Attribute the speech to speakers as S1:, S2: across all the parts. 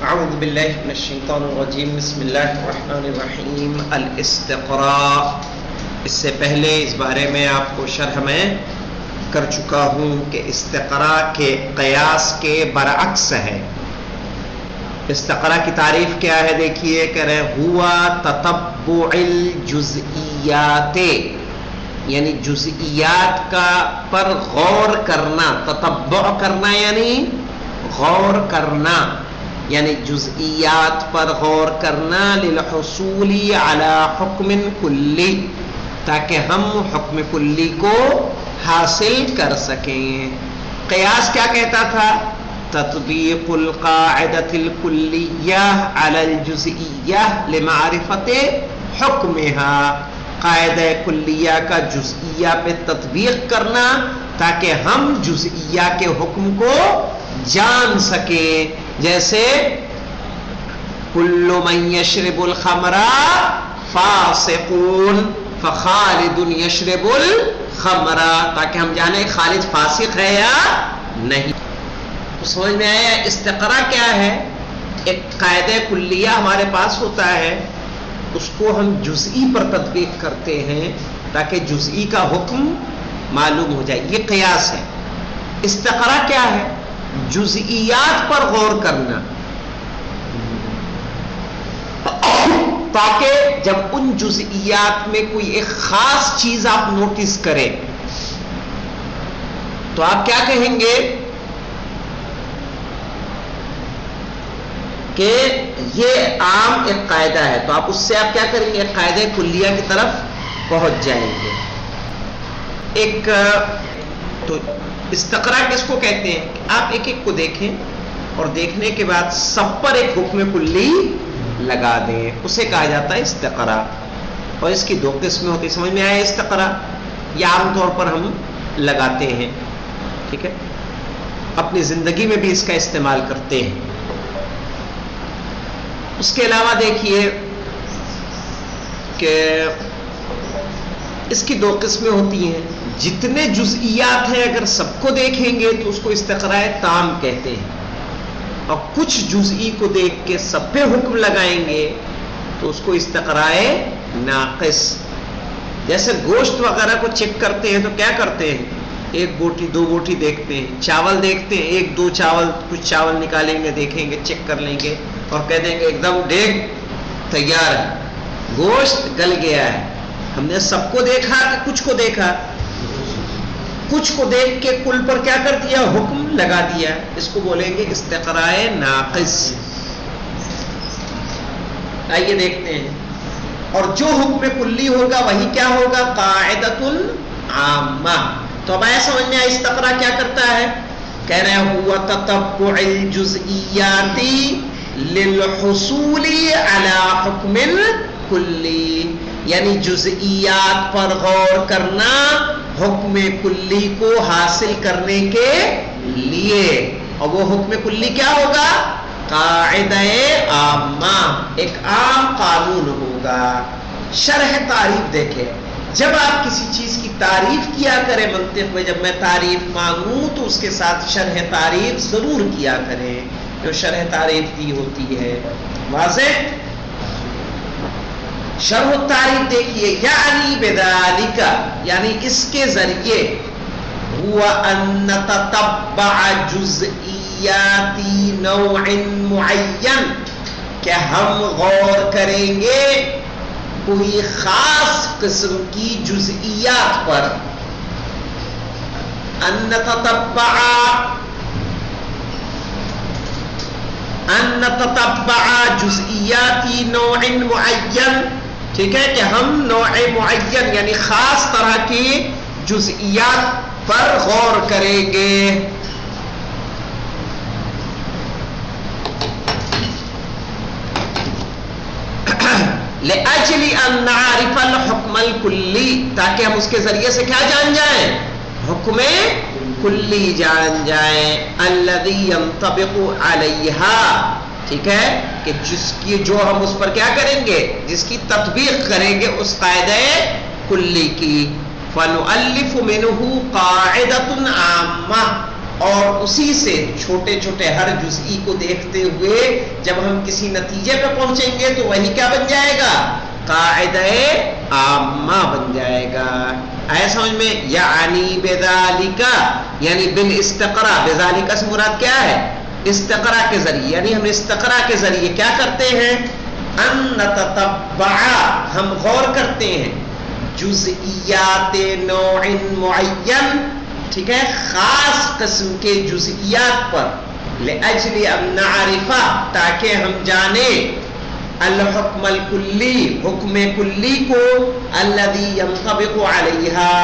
S1: اعوذ باللہ من الشیطان الرجیم بسم اللہ الرحمن الرحیم الاستقراء. اس سے پہلے اس بارے میں آپ کو شرح میں کر چکا ہوں کہ استقراء کے قیاس کے برعکس ہے. استقراء کی تعریف کیا ہے؟ دیکھیے کہہ رہے ہوا تتبع الجزئیات، یعنی جزئیات کا پر غور کرنا. تتبع کرنا یعنی غور کرنا، یعنی جزئیات پر غور کرنا. للحصول علی حکم کلی، تاکہ ہم حکم کلی کو حاصل کر سکیں. قیاس کیا کہتا تھا؟ تطبیق القاعدۃ الکلیہ علی الجزئیہ لمعرفت حکمها، قاعدہ کلیہ کا جزئیہ پہ تطبیق کرنا تاکہ ہم جزئیہ کے حکم کو جان سکیں. جیسے کل من یشرب الخمر فاسقون فخالد یشرب الخمر، تاکہ ہم جانیں خالد فاسق ہے یا نہیں. سمجھ میں آیا؟ استقراء کیا ہے؟ ایک قاعدہ کلیہ ہمارے پاس ہوتا ہے، اس کو ہم جزئی پر تطبیق کرتے ہیں تاکہ جزئی کا حکم معلوم ہو جائے. یہ قیاس ہے. استقراء کیا ہے؟ جزئیات پر غور کرنا، تاکہ جب ان جزئیات میں کوئی ایک خاص چیز آپ نوٹس کریں تو آپ کیا کہیں گے کہ یہ عام ایک قاعدہ ہے، تو آپ اس سے آپ کیا کریں گے؟ قاعدہ کلیہ کی طرف پہنچ جائیں گے. ایک تو استقراء کس کو کہتے ہیں؟ آپ ایک ایک کو دیکھیں اور دیکھنے کے بعد سب پر ایک حکم کلی لگا دیں، اسے کہا جاتا ہے استقراء. اور اس کی دو قسمیں ہوتی ہیں. سمجھ میں آیا؟ استقراء یہ عام طور پر ہم لگاتے ہیں، ٹھیک ہے، اپنی زندگی میں بھی اس کا استعمال کرتے ہیں. اس کے علاوہ دیکھیے کہ اس کی دو قسمیں ہوتی ہیں. جتنے جزئیات ہیں اگر سب کو دیکھیں گے تو اس کو استقراء تام کہتے ہیں، اور کچھ جزئی کو دیکھ کے سب پہ حکم لگائیں گے تو اس کو استقراء ناقص. جیسے گوشت وغیرہ کو چیک کرتے ہیں تو کیا کرتے ہیں؟ ایک بوٹی دو بوٹی دیکھتے ہیں. چاول دیکھتے ہیں، ایک دو چاول کچھ چاول نکالیں گے، دیکھیں گے، چیک کر لیں گے اور کہہ دیں گے ایک دم دیکھ تیار ہے، گوشت گل گیا ہے. ہم نے سب کو دیکھا کہ کچھ کو دیکھا؟ کچھ کو دیکھ کے کل پر کیا کر دیا؟ حکم لگا دیا. اس کو بولیں گے استقراء ناقص. آئیے دیکھتے ہیں. اور جو حکم کلی ہوگا وہی کیا ہوگا؟ قاعدۃ عامہ. تو اب آیا سمجھ میں آیا استقراء کیا کرتا ہے؟ کہہ رہے ہوا تتبع الجزئیات للحصول علی حکم کلی، یعنی جزئیات پر غور کرنا حکم کلی کو حاصل کرنے کے لیے. اور وہ حکم کلی کیا ہوگا؟ قاعدہ عامہ، ایک عام قانون ہوگا. شرح تعریف دیکھیں. جب آپ کسی چیز کی تعریف کیا کریں منطق میں، جب میں تعریف مانگوں تو اس کے ساتھ شرح تعریف ضرور کیا کریں جو شرح تعریف دی ہوتی ہے. واضح؟ شرح التعریف دیکھیے. یعنی بذالک، یعنی اس کے ذریعے ہوا ان نتتبع جزئیات نوع معین، کہ ہم غور کریں گے کوئی خاص قسم کی جزئیات پر. ان نتتبع جزئیات نوع معین، ٹھیک ہے، کہ ہم نوع معین یعنی خاص طرح کی جزئیات پر غور کریں گے. لأجل ان نعرف الحکم الکلی، تاکہ ہم اس کے ذریعے سے کیا جان جائیں؟ حکم کلی جان جائیں. الذی ينطبق علیہا، ٹھیک ہے، کہ جس کی جو ہم اس پر کیا کریں گے؟ جس کی تطبیق کریں گے اس قاعدہ کلی کی. فنؤلف منہ قاعدۃ عامہ، اور اسی سے چھوٹے چھوٹے ہر جزئی کو دیکھتے ہوئے جب ہم کسی نتیجے پہ پہنچیں گے تو وہی کیا بن جائے گا؟ قاعدہ عامہ بن جائے گا. آیا سمجھ میں؟ یعنی بذالک، یعنی بالاستقراء، بذالک سے مراد کیا ہے؟ استقراء کے ذریعے. یعنی ہم استقراء کے ذریعے کیا کرتے ہیں؟ ان نتتبع، ہم غور کرتے ہیں جزئیات نوع معین، ٹھیک ہے، خاص قسم کے جزئیات پر، لأجل ان نعرف، تاکہ ہم جانیں، الحکم الکلی، حکم کلی کو، الذی ینطبق علیہا،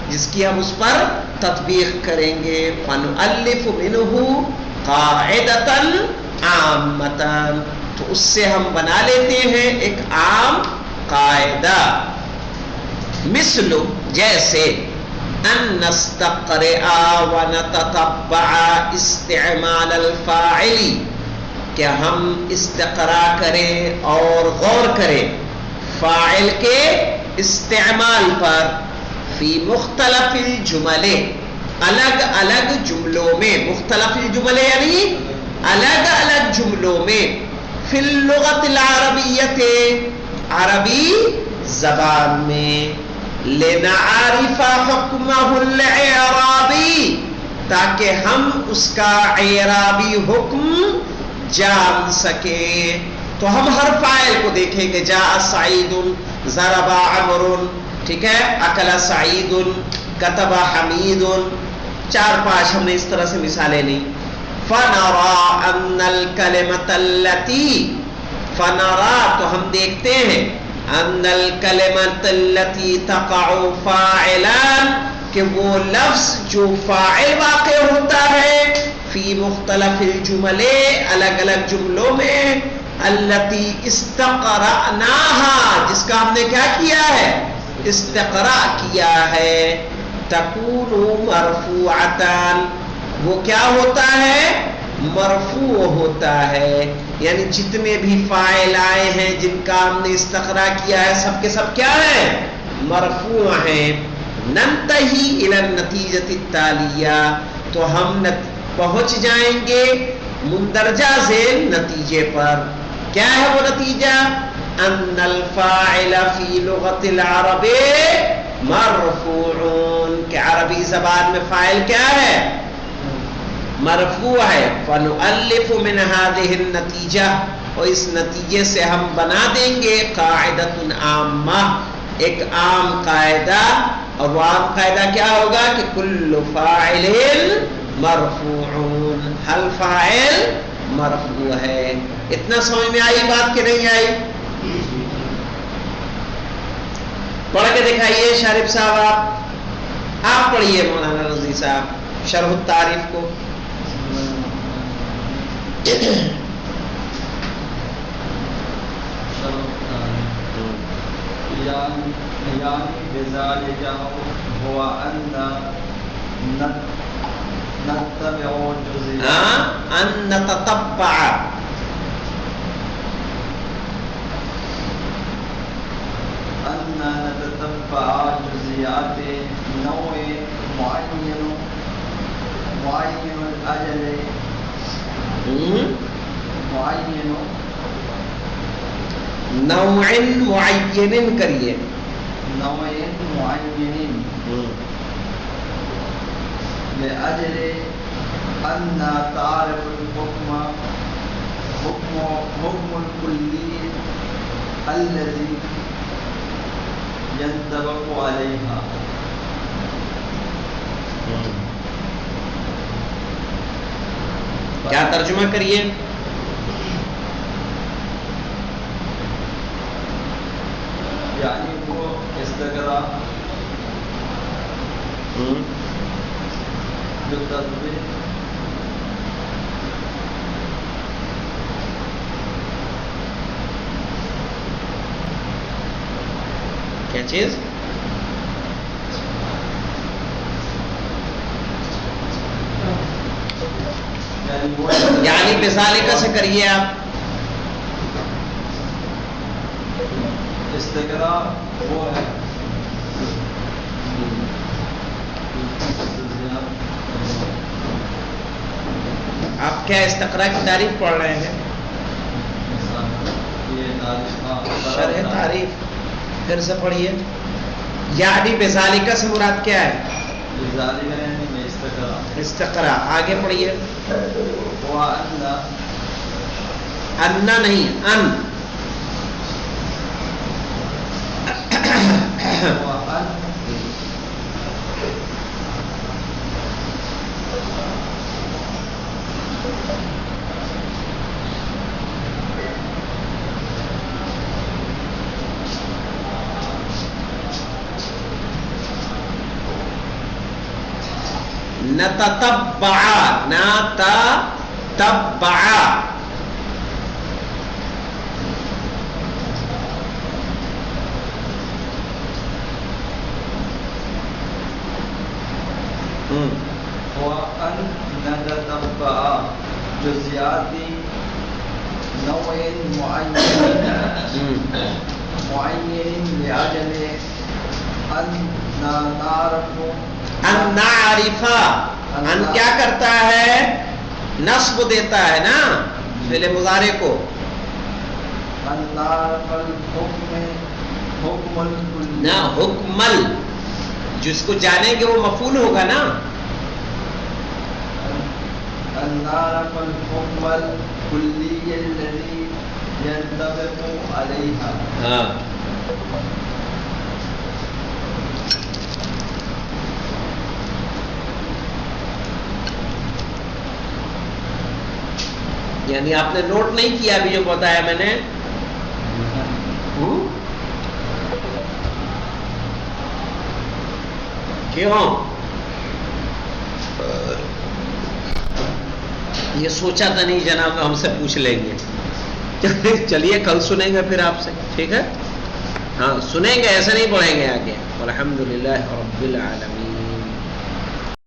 S1: جس کی ہم اس پر تطبیق کریں گے. فنؤلف منہ قاعدۃ عامۃ، تو اس سے ہم بنا لیتے ہیں ایک عام قاعدہ. مثل، جیسے ان نستقرئ ونتتبع استعمال الفاعل، کہ ہم استقراء کریں اور غور کریں فاعل کے استعمال پر، فی مختلف الجمل، الگ الگ جملوں میں، مختلف الجمل یعنی الگ الگ جملوں میں، فی اللغت العربیت، عربی زبان میں، لنعرف حکمہ الاعرابی، تاکہ ہم اس کا اعرابی حکم جان سکیں. تو ہم ہر فاعل کو دیکھیں گے، جاء سعید، ضرب عمرو، ٹھیک ہے، اکل سعید، کتب حمید، 4-5 ہم نے اس طرح سے مثالیں لی. فنرى ان الکلمۃ التي، فنرى تو ہم دیکھتے ہیں، ان الکلمۃ التي تقع فاعلا، کہ وہ لفظ جو فاعل واقع ہوتا ہے، فی مختلف الجمل، الگ الگ جملوں میں، التي استقرأناها، جس کا ہم نے کیا کیا ہے؟ استقراء کیا ہے، تکون مرفوعتان، وہ کیا ہوتا ہے؟ مرفوع ہوتا ہے. یعنی جتنے بھی فاعل آئے ہیں جن کا ہم نے استقراء کیا ہے، سب کے سب کیا ہیں؟ مرفوع ہیں. ننتہی الی النتیجۃ التالیہ، تو ہم پہنچ جائیں گے مندرجہ ذیل نتیجے پر. کیا ہے وہ نتیجہ؟ ان الفاعل فی لغت العرب مرفوع، کہ عربی زبان میں فاعل کیا ہے؟ مرفوع ہے. فنؤلف من هذه النتیجہ، اور اس نتیجے سے ہم بنا دیں گے قاعدۃ عامہ، ایک عام قاعدہ. اور وہ عام قاعدہ کیا ہوگا؟ کہ کل فاعل مرفوع، ہر فاعل مرفوع ہے. اتنا سمجھ میں آئی بات کہ نہیں آئی؟ پڑھ کے دکھائیے شارف صاحب. آپ پڑھیے مولانا رضی صاحب شرح التعریف کو.
S2: یعنی بذالک هو ان نتبع جزئیات،
S1: ان نتتبع،
S2: ان نتتبع جزئیات نوع معین الاجل، معین
S1: نوع معین کریے،
S2: نوع معین، لأجل ان تعرف الحکم، حکم الکلی الذی ينطبق علیہا.
S1: کیا ترجمہ کریے؟
S2: یعنی وہ استقراء جو تطبیق،
S1: کیا چیز؟ یعنی بذالک سے کریے آپ.
S2: استقراء وہ ہے
S1: آپ کیا استقراء کی تعریف پڑھ رہے ہیں؟ شرح تعریف پھر سے پڑھیے. یعنی بذالک سے مراد کیا ہے؟ استقراء. آگے پڑھیے. انا نہیں ان. نتتبع
S2: وأن نتتبع جزئيات نوع معين لأجل أن نعرف
S1: ان نعرفا. ان کیا کرتا ہے؟ نصب دیتا ہے نا فعل مضارع کو.
S2: ان نعرف حکم
S1: نہ حکمل، جس کو جانیں گے وہ مفعول ہوگا نا.
S2: ان نعرف الحكم الكلي الذي ينطبق عليها.
S1: ہاں یعنی آپ نے نوٹ نہیں کیا ابھی جو بتایا میں نے؟ کیوں؟ یہ سوچا تھا نہیں جناب ہم سے پوچھ لیں گے. چلیے کل سنیں گے پھر آپ سے، ٹھیک ہے؟ ہاں سنیں گے، ایسا نہیں پڑھیں گے آگے. الحمدللہ رب العالمین.